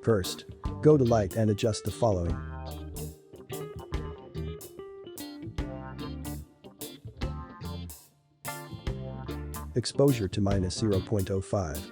First, go to Light and adjust the following. Exposure to -0.05.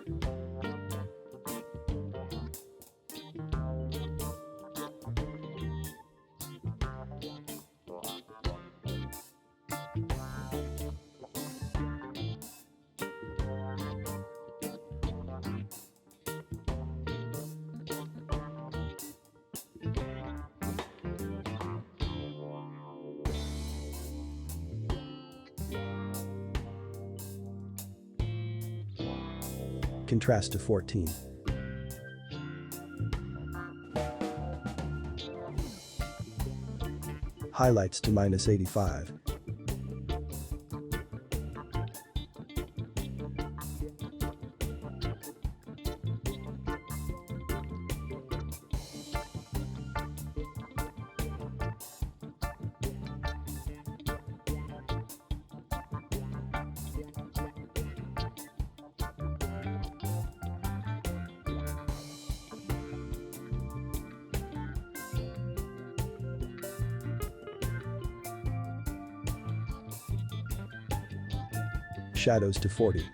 Contrast to 14. Highlights to -85. Shadows to 40.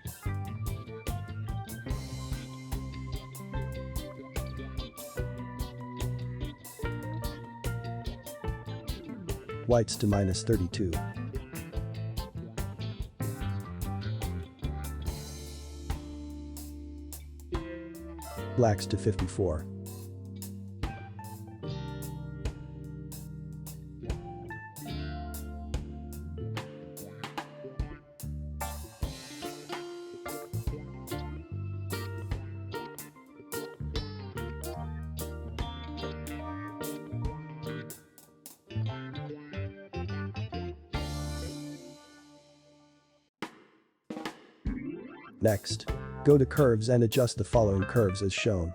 Whites to -32. Blacks to 54. Next, go to Curves and adjust the following curves as shown.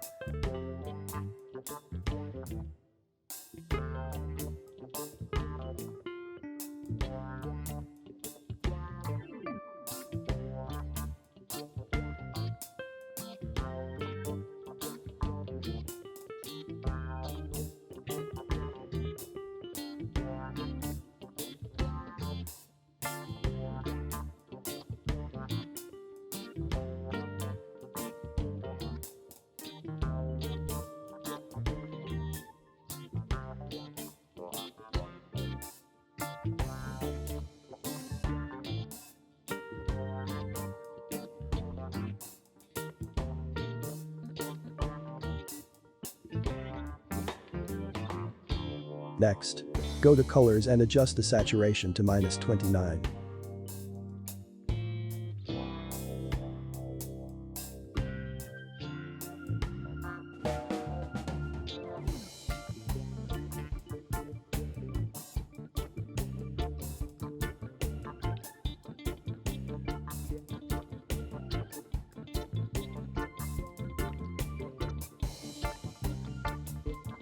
Next, go to Colors and adjust the saturation to -29.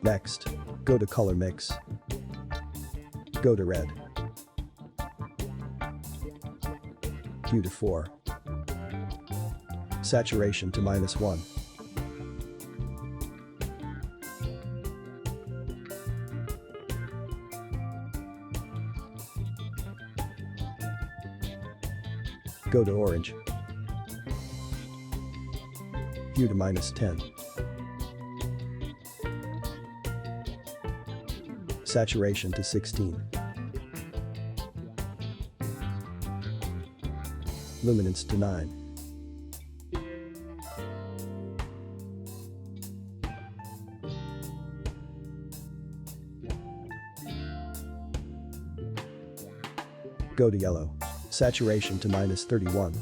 Next, go to Color Mix. Go to Red. Hue to 4. Saturation to -1. Go to Orange. Hue to -10. Saturation to 16. Luminance to 9. Go to Yellow. Saturation to -31.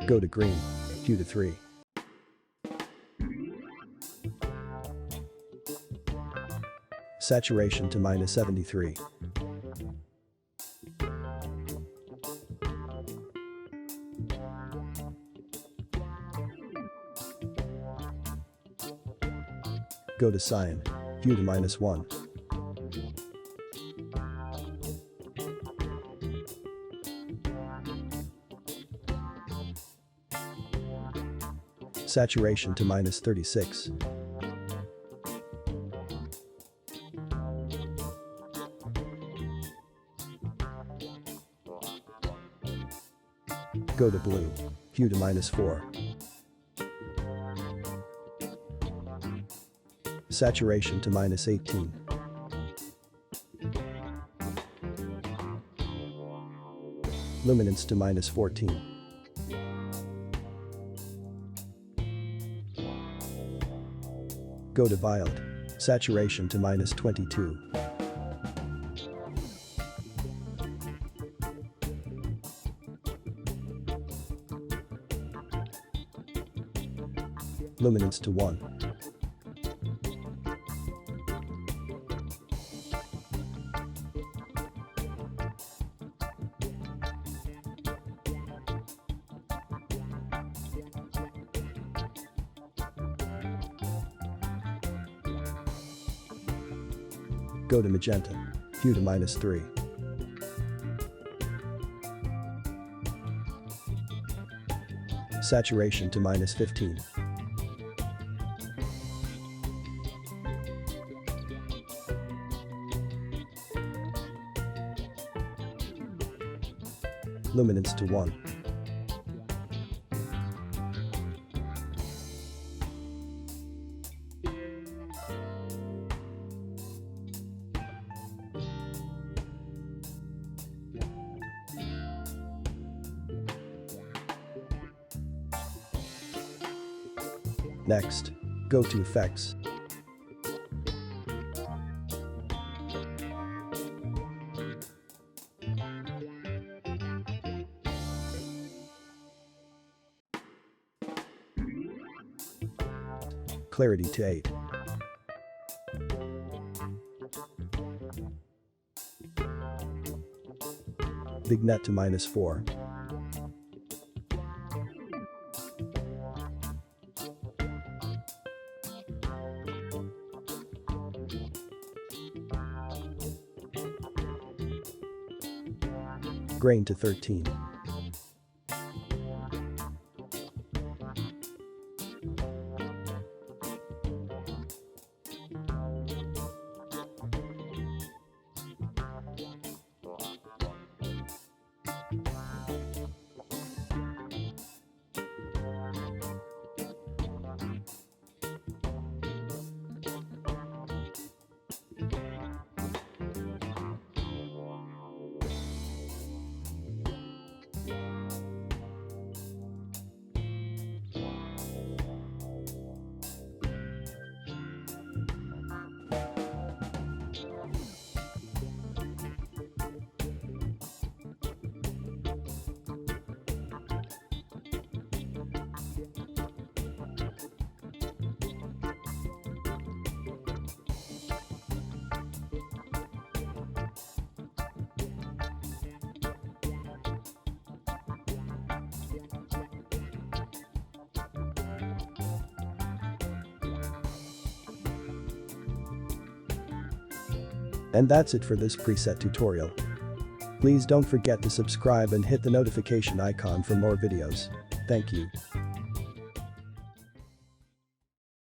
Go to Green. Hue to 3. Saturation to -73. Go to Cyan. Hue to -1. Saturation to -36. Go to blue. Hue to -4. Saturation to -18. Luminance to -14. Go to violet. Saturation to -22. Luminance to 1. Go to magenta. Hue to -3. Saturation to -15. Luminance to 1. Next, go to Effects. Clarity to 8. Vignette to -4. Grain to 13. And that's it for this preset tutorial. Please don't forget to subscribe and hit the notification icon for more videos. Thank you.